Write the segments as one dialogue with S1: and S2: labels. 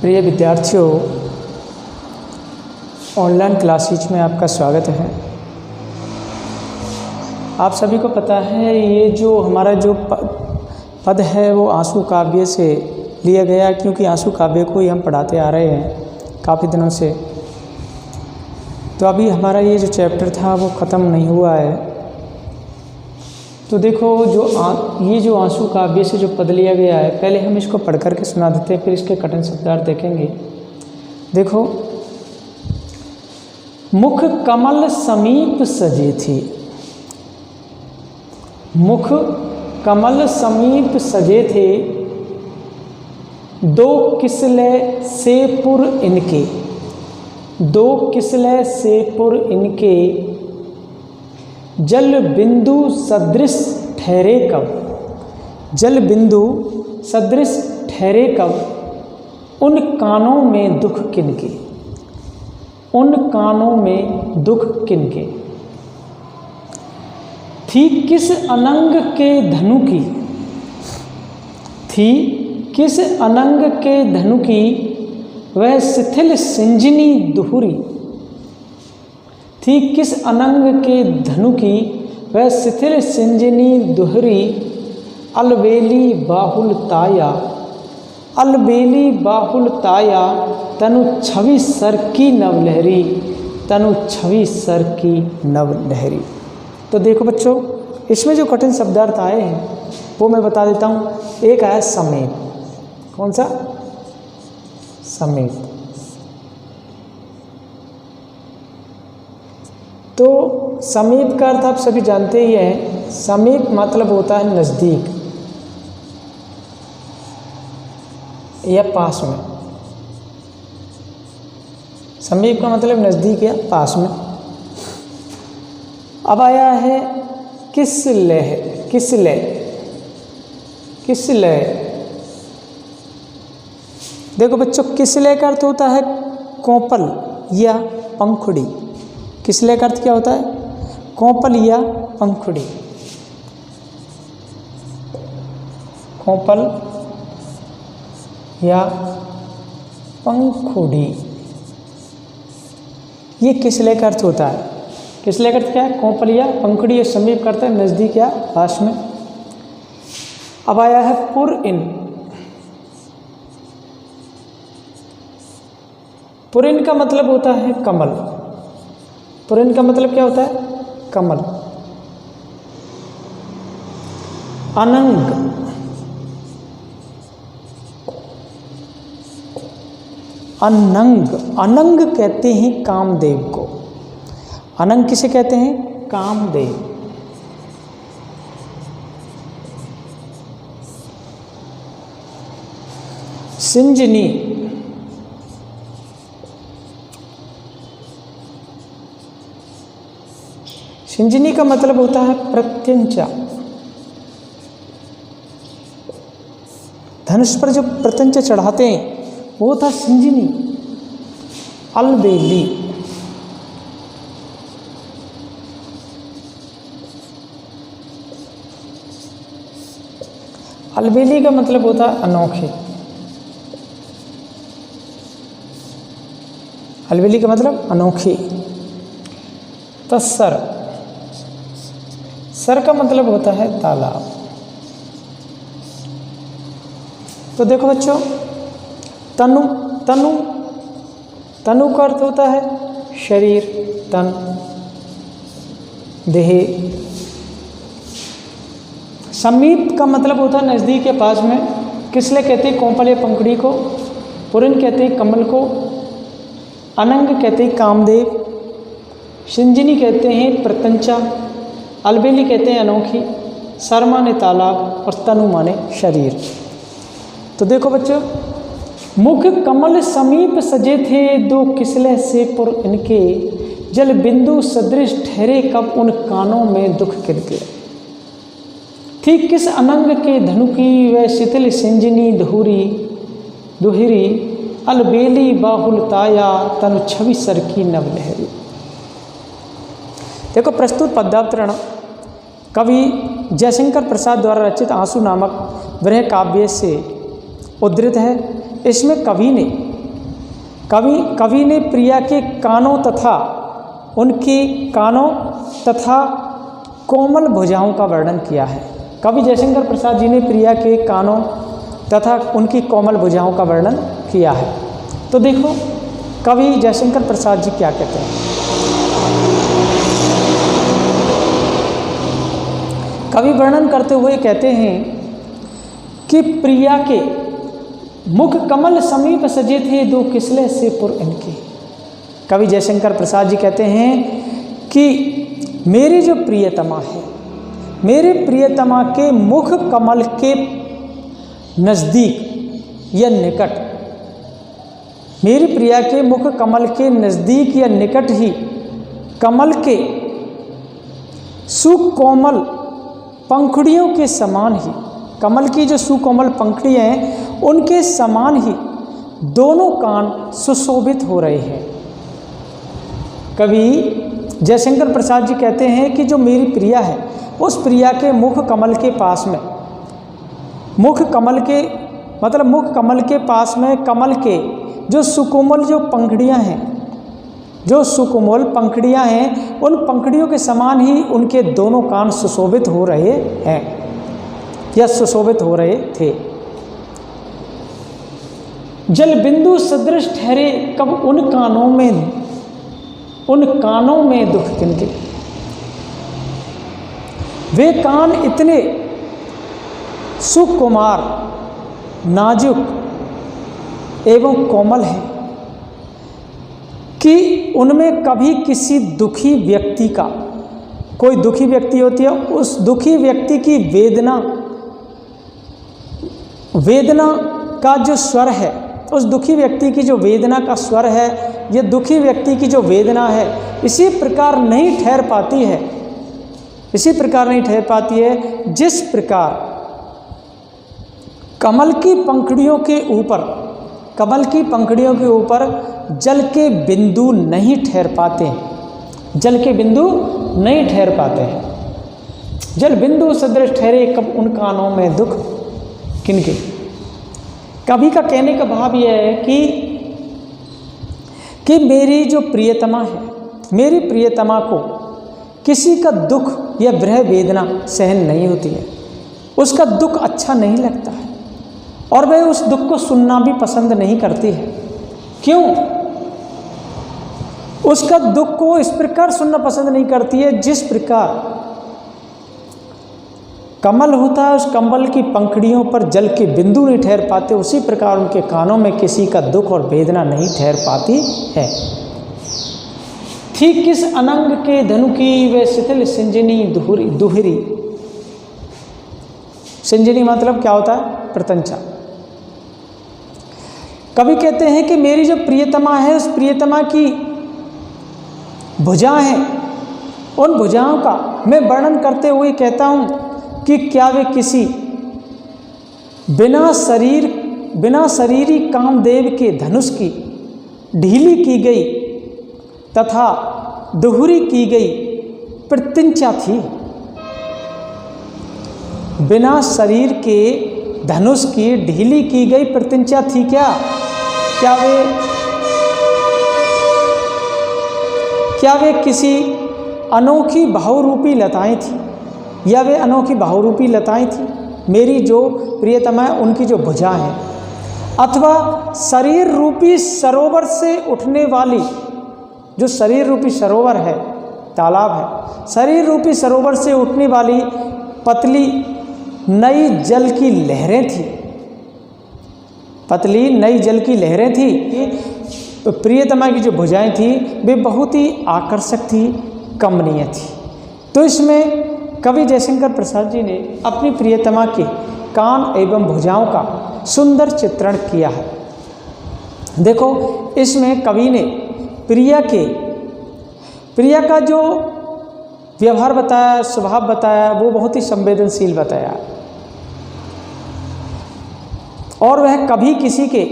S1: प्रिय विद्यार्थियों, online classes में आपका स्वागत है। आप सभी को पता है ये जो हमारा जो पद है वो आंसू काव्य से लिया गया, क्योंकि आंसू काव्य को ही हम पढ़ाते आ रहे हैं काफ़ी दिनों से। तो अभी हमारा ये जो चैप्टर था वो ख़त्म नहीं हुआ है। तो देखो ये जो आंसू काव्य से जो पद लिया गया है, पहले हम इसको पढ़ करके सुना देते हैं, फिर इसके कठिन शब्दार्थ देखेंगे। देखो, मुख कमल समीप सजे थे, मुख कमल समीप सजे थे, दो किसले से पुर इनके, दो किसले से पुर इनके, जल बिंदु सदृश ठहरे कब, जल बिंदु सदृश ठहरे कब, उन कानों में दुख किनके, उन कानों में दुख किनके। थी किस अनंग के धनु की, थी किस अनंग के धनु की, वह शिथिल सिंजनी दुहुरी, थी किस अनंग के धनु की, वह शिथिल सिंजनी दुहरी, अलबेली बाहुल ताया, अलबेली बाहुल ताया, तनु छवि सर की नवलहरी, तनु छवि सर की नवलहरी। तो देखो बच्चों, इसमें जो कठिन शब्दार्थ आए हैं वो मैं बता देता हूँ। एक आया समेत, कौन सा? समेत। तो समीप का अर्थ आप सभी जानते ही हैं। समीप मतलब होता है नज़दीक या पास में। समीप का मतलब नज़दीक या पास में। अब आया है किसलय, किसलय, किसलय। देखो बच्चों, किसलय का अर्थ होता है कोपल या पंखुड़ी। किसलय का अर्थ क्या होता है? कोपल या पंखुड़ी, कोपल या पंखुड़ी, ये किसलय का अर्थ होता है। किसलय का अर्थ क्या है? कोपल या पंखुड़ी। या समीप करता है नज़दीक या पास में। अब आया है पुर इन। पुरिन का मतलब होता है कमल। पुरिन का मतलब क्या होता है? कमल। अनंग, अनंग, अनंग कहते हैं कामदेव को। अनंग किसे कहते हैं? कामदेव। सिंजनी, सिंजनी का मतलब होता है प्रत्यंचा। धनुष पर जो प्रत्यंचा चढ़ाते हैं वो था सिंजनी। अलबेली, अलबेली का मतलब होता है अनोखे। अलबेली का मतलब अनोखी। तस्सर, सर का मतलब होता है तालाब। तो देखो बच्चों, तनु, तनु, तनु का अर्थ होता है शरीर, तन, देह। समीप का मतलब होता है नज़दीक या पास में। किसले कहते हैं कोपल या पंखुड़ी को। पुरिन कहते हैं कमल को। अनंग कहते हैं कामदेव। सिंजनी कहते हैं प्रत्यंचा। अलबेली कहते हैं अनोखी। सर माने तालाब और तनु माने शरीर। तो देखो बच्चों, मुख कमल समीप सजे थे, दो किसले से पुर इनके, जल बिंदु सदृश ठहरे कब, उन कानों में दुख किनके। थी किस अनंग के धनु की, वह शिथिल सिंजनी दुहुरी, दुहिरी, अलबेली बाहुल ताया, तनु छवि सर की नवलहरी। देखो, प्रस्तुत पद्यावतरण कवि जयशंकर प्रसाद द्वारा रचित आंसू नामक वृह काव्य से उद्धृत है। इसमें कवि ने कवि ने प्रिया के कानों तथा उनकी कानों तथा कोमल भुजाओं का वर्णन किया है। कवि जयशंकर प्रसाद जी ने प्रिया के कानों तथा उनकी कोमल भुजाओं का वर्णन किया है। तो देखो कवि जयशंकर प्रसाद जी क्या कहते हैं। कवि वर्णन करते हुए कहते हैं कि प्रिया के मुख कमल समीप सजे थे, दो किसले से पुर इनके। कवि जयशंकर प्रसाद जी कहते हैं कि मेरी जो प्रियतमा है, मेरे प्रियतमा के मुख कमल के नज़दीक या निकट, मेरी प्रिया के मुख कमल के नज़दीक या निकट ही कमल के सुकोमल पंखुड़ियों के समान ही, कमल की जो सुकोमल पंखुड़ियाँ हैं उनके समान ही दोनों कान सुशोभित हो रहे हैं। कवि जयशंकर प्रसाद जी कहते हैं कि जो मेरी प्रिया है उस प्रिया के मुख कमल के पास में, मुख कमल के मतलब मुख कमल के पास में कमल के जो सुकोमल जो पंखुड़ियाँ हैं, जो सुकोमल पंखुड़ियाँ हैं उन पंखुड़ियों के समान ही उनके दोनों कान सुशोभित हो रहे हैं या सुशोभित हो रहे थे। जल बिंदु सदृश ठहरे कब उन कानों में दुख किनके। वे कान इतने सुकुमार, नाजुक एवं कोमल हैं कि उनमें कभी किसी दुखी व्यक्ति का, कोई दुखी व्यक्ति होती है, उस दुखी व्यक्ति की वेदना का जो स्वर है, उस दुखी व्यक्ति की जो वेदना का स्वर है, ये दुखी व्यक्ति की जो वेदना है इसी प्रकार नहीं ठहर पाती है, इसी प्रकार नहीं ठहर पाती है जिस प्रकार कमल की पंखुड़ियों के ऊपर जल के बिंदु नहीं ठहर पाते, जल के बिंदु नहीं ठहर पाते हैं। जल बिंदु सदृश ठहरे कब उन कानों में दुख किनके। कवि का कहने का भाव यह है कि मेरी जो प्रियतमा है, मेरी प्रियतमा को किसी का दुख या विरह वेदना सहन नहीं होती है, उसका दुख अच्छा नहीं लगता है और वह उस दुख को सुनना भी पसंद नहीं करती है। क्यों? उसका दुख को इस प्रकार सुनना पसंद नहीं करती है जिस प्रकार कमल होता है, उस कमल की पंखुड़ियों पर जल के बिंदु नहीं ठहर पाते, उसी प्रकार उनके कानों में किसी का दुख और वेदना नहीं ठहर पाती है। थी किस अनंग के धनु की वे शिथिल सिंजनी दुहरी। सिंजनी मतलब क्या होता है? प्रतंचा। कवि कहते हैं कि मेरी जो प्रियतमा है उस प्रियतमा की भुजाएं हैं, उन भुजाओं का मैं वर्णन करते हुए कहता हूँ कि क्या वे किसी बिना शरीरी कामदेव के धनुष की ढीली की गई तथा दोहरी की गई प्रत्यंचा थी। बिना शरीर के धनुष की ढीली की गई प्रत्यंचा थी क्या? क्या वे किसी अनोखी बहुरूपी लताएं थी, या वे अनोखी बहुरूपी लताएं थी मेरी जो प्रियतमा है उनकी जो भुजा है, अथवा शरीर रूपी सरोवर से उठने वाली, जो शरीर रूपी सरोवर है, तालाब है, शरीर रूपी सरोवर से उठने वाली पतली नई जल की लहरें थी, पतली नई जल की लहरें थी। तो प्रियतमा की जो भुजाएं थी वे बहुत ही आकर्षक थी, कमनीय थी। तो इसमें कवि जयशंकर प्रसाद जी ने अपनी प्रियतमा के कान एवं भुजाओं का सुंदर चित्रण किया है। देखो इसमें कवि ने प्रिया का जो व्यवहार बताया, स्वभाव बताया, वो बहुत ही संवेदनशील बताया और वह कभी किसी के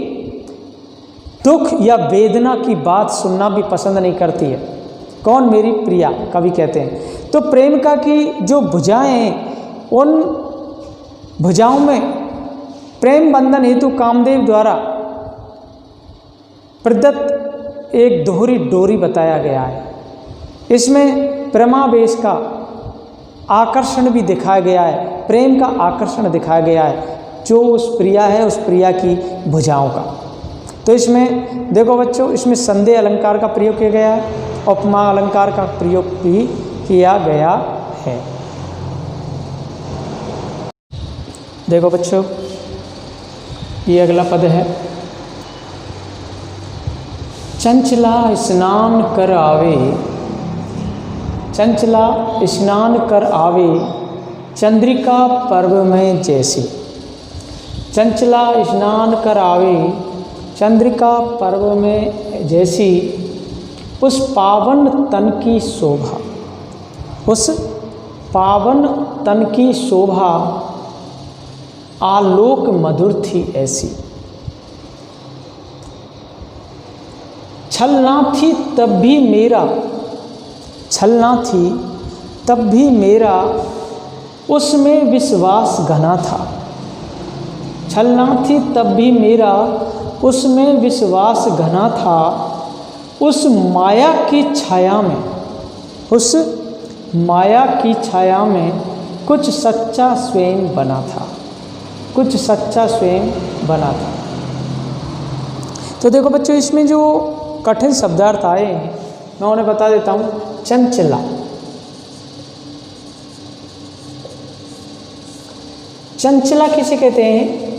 S1: दुख या वेदना की बात सुनना भी पसंद नहीं करती है। कौन? मेरी प्रिया, कवि कहते हैं। तो प्रेमिका की जो भुजाएं हैं उन भुजाओं में प्रेम बंधन हेतु कामदेव द्वारा प्रदत्त एक दोहरी डोरी बताया गया है। इसमें प्रेमावेश का आकर्षण भी दिखाया गया है, प्रेम का आकर्षण दिखाया गया है जो उस प्रिया है, उस प्रिया की भुजाओं का। तो इसमें देखो बच्चों, इसमें संदेह अलंकार का प्रयोग किया गया है, उपमा अलंकार का प्रयोग भी किया गया है। देखो बच्चों, ये अगला पद है, चंचला स्नान कर आवे, चंचला स्नान कर आवे चंद्रिका पर्व में जैसी। चंचला स्नान कर आवे चंद्रिका पर्व में जैसी, उस पावन तन की शोभा, उस पावन तन की शोभा आलोक मधुर थी ऐसी। छलना थी तब भी मेरा, छलना थी तब भी मेरा उसमें विश्वास घना था। छलना थी तब भी मेरा उसमें विश्वास घना था। उस माया की छाया में, उस माया की छाया में कुछ सच्चा स्वयं बना था, कुछ सच्चा स्वयं बना था। तो देखो बच्चों, इसमें जो कठिन शब्दार्थ आए हैं मैं उन्हें बता देता हूँ। चंचला, चंचला किसे कहते हैं?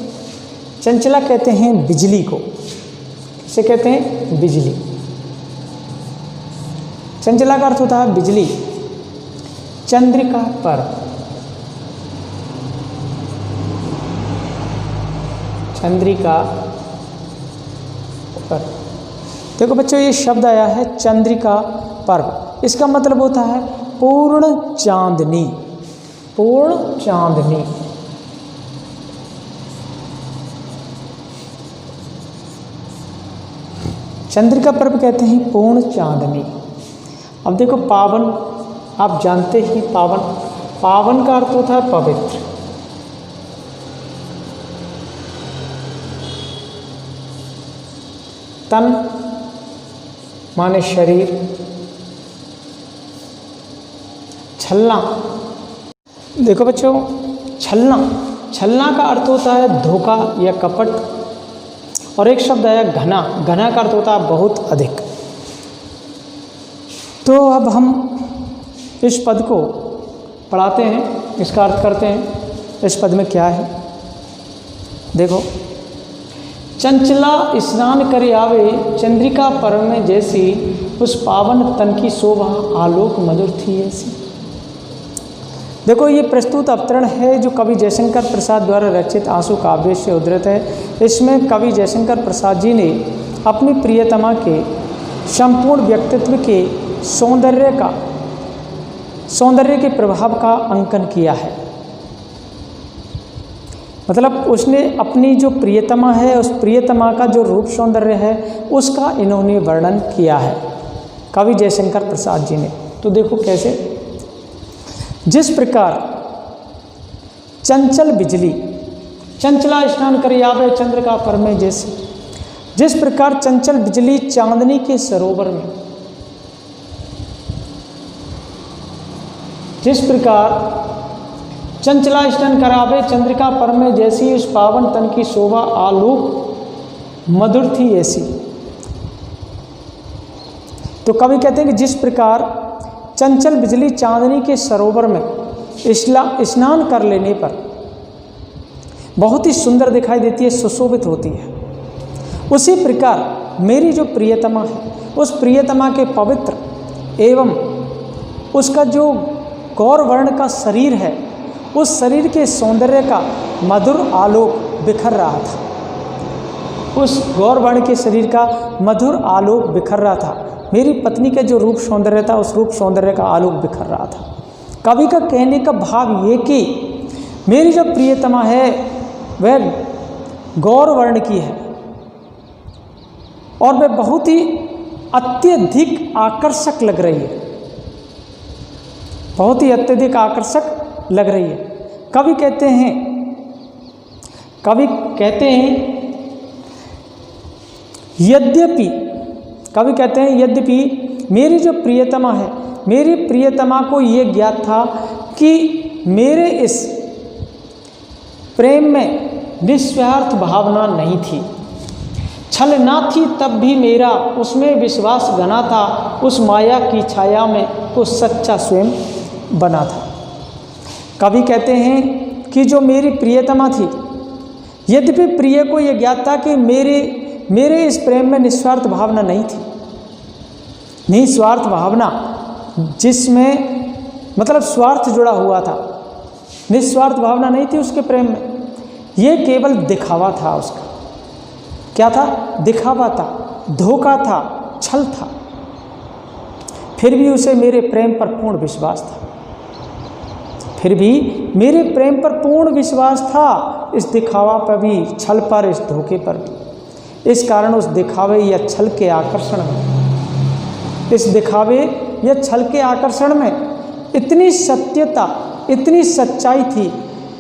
S1: चंचला कहते हैं बिजली को। किसे कहते हैं? बिजली। चंचला का अर्थ होता है बिजली। चंद्रिका पर, चंद्रिका पर। देखो बच्चों, ये शब्द आया है चंद्रिका पर्व। इसका मतलब होता है पूर्ण चांदनी, पूर्ण चांदनी। चंद्रिका पर्व कहते हैं पूर्ण चांदनी। अब देखो, पावन, आप जानते ही पावन, पावन का अर्थ होता है पवित्र। तन माने शरीर। छलना, देखो बच्चों, छलना, छलना का अर्थ होता है धोखा या कपट। और एक शब्द आया घना, घना का अर्थ होता है बहुत अधिक। तो अब हम इस पद को पढ़ाते हैं, इसका अर्थ करते हैं। इस पद में क्या है देखो, चंचला स्नान करे आवे चंद्रिका पर्व में जैसी, उस पावन तन की शोभा आलोक मधुर थी ऐसी। देखो, ये प्रस्तुत अवतरण है जो कवि जयशंकर प्रसाद द्वारा रचित आंसू काव्य से उद्धृत है। इसमें कवि जयशंकर प्रसाद जी ने अपनी प्रियतमा के संपूर्ण व्यक्तित्व के सौंदर्य के प्रभाव का अंकन किया है। मतलब उसने अपनी जो प्रियतमा है, उस प्रियतमा का जो रूप सौंदर्य है, उसका इन्होंने वर्णन किया है कवि जयशंकर प्रसाद जी ने। तो देखो कैसे, जिस प्रकार चंचल बिजली, चंचला स्नान करे आवे चंद्रिका पर्व में जैसे, जिस प्रकार चंचल बिजली चांदनी के सरोवर में, जिस प्रकार चंचला स्नान करावे चंद्रिका पर्व में जैसी, उस पावन तन की शोभा आलोक मधुर थी ऐसी। तो कवि कहते हैं कि जिस प्रकार चंचल बिजली चांदनी के सरोवर में स्नान कर लेने पर बहुत ही सुंदर दिखाई देती है, सुशोभित होती है, उसी प्रकार मेरी जो प्रियतमा है, उस प्रियतमा के पवित्र एवं उसका जो गौर वर्ण का शरीर है, उस शरीर के सौंदर्य का मधुर आलोक बिखर रहा था। उस गौर वर्ण के शरीर का मधुर आलोक बिखर रहा था। मेरी पत्नी का जो रूप सौंदर्य था, उस रूप सौंदर्य का आलोक बिखर रहा था। कवि का कहने का भाव ये कि मेरी जो प्रियतमा है वह गौर वर्ण की है और वह बहुत ही अत्यधिक आकर्षक लग रही है, बहुत ही अत्यधिक आकर्षक लग रही है। कवि कहते हैं यद्यपि, कवि कहते हैं यद्यपि मेरी जो प्रियतमा है, मेरी प्रियतमा को ये ज्ञात था कि मेरे इस प्रेम में निस्वार्थ भावना नहीं थी, छल ना थी, तब भी मेरा उसमें विश्वास घना था, उस माया की छाया में वो सच्चा स्वयं बना था। कवि कहते हैं कि जो मेरी प्रियतमा थी, यद्यपि प्रिय को यह ज्ञात था कि मेरे इस प्रेम में निस्वार्थ भावना नहीं थी। निस्वार्थ भावना जिसमें मतलब स्वार्थ जुड़ा हुआ था, निस्वार्थ भावना नहीं थी उसके प्रेम में। ये केवल दिखावा था उसका। क्या था? दिखावा था, धोखा था, छल था। फिर भी उसे मेरे प्रेम पर पूर्ण विश्वास था। फिर भी मेरे प्रेम पर पूर्ण विश्वास था, इस दिखावा पर भी, छल पर, इस धोखे पर भी। इस कारण उस दिखावे या छल के आकर्षण में, इस दिखावे या छल के आकर्षण में इतनी सत्यता, इतनी सच्चाई थी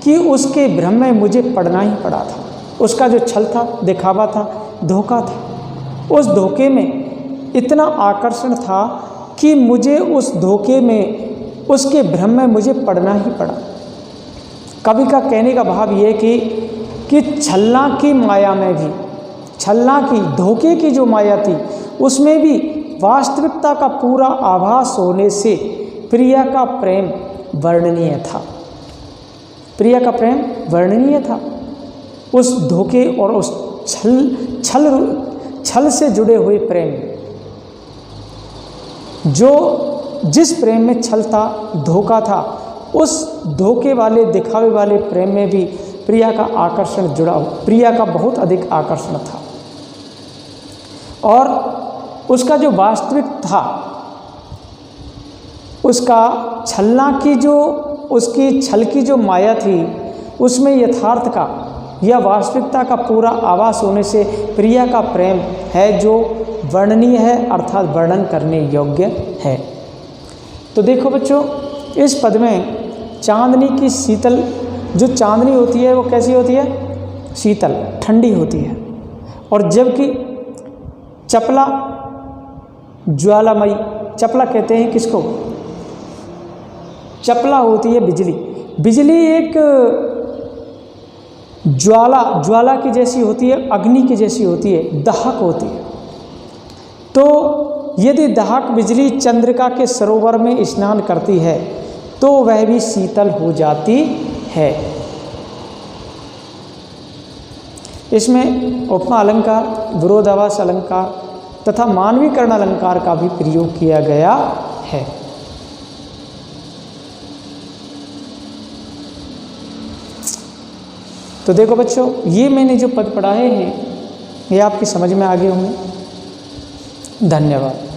S1: कि उसके भ्रम में मुझे पड़ना ही पड़ा था। उसका जो छल था, दिखावा था, धोखा था, उस धोखे में इतना आकर्षण था कि मुझे उस धोखे में, उसके भ्रम में मुझे पड़ना ही पड़ा। कवि का कहने का भाव ये कि छलना की माया में भी, छलना की, धोखे की जो माया थी, उसमें भी वास्तविकता का पूरा आभास होने से प्रिया का प्रेम वर्णनीय था। प्रिया का प्रेम वर्णनीय था। उस धोखे और उस छल से जुड़े हुए प्रेम, जिस प्रेम में छल था, धोखा था, उस धोखे वाले, दिखावे वाले प्रेम में भी प्रिया का आकर्षण जुड़ा हो, प्रिया का बहुत अधिक आकर्षण था। और उसका जो वास्तविक था, उसका छलना की जो, उसकी छल की जो माया थी, उसमें यथार्थ का या वास्तविकता का पूरा आभास होने से प्रिया का प्रेम है जो वर्णनीय है, अर्थात वर्णन करने योग्य है। तो देखो बच्चों, इस पद में चांदनी की शीतल, जो चांदनी होती है वो कैसी होती है? शीतल, ठंडी होती है। और जबकि चपला ज्वालामयी, चपला कहते हैं किसको? चपला होती है बिजली। बिजली एक ज्वाला की जैसी होती है, अग्नि की जैसी होती है, दाहक होती है। तो यदि दाहक बिजली चंद्रिका के सरोवर में स्नान करती है तो वह भी शीतल हो जाती है। इसमें उपमा अलंकार, विरोधाभास अलंकार तथा मानवीकरण अलंकार का भी प्रयोग किया गया है। तो देखो बच्चों, ये मैंने जो पद पढ़ाए हैं ये आपकी समझ में आ गए होंगे। धन्यवाद।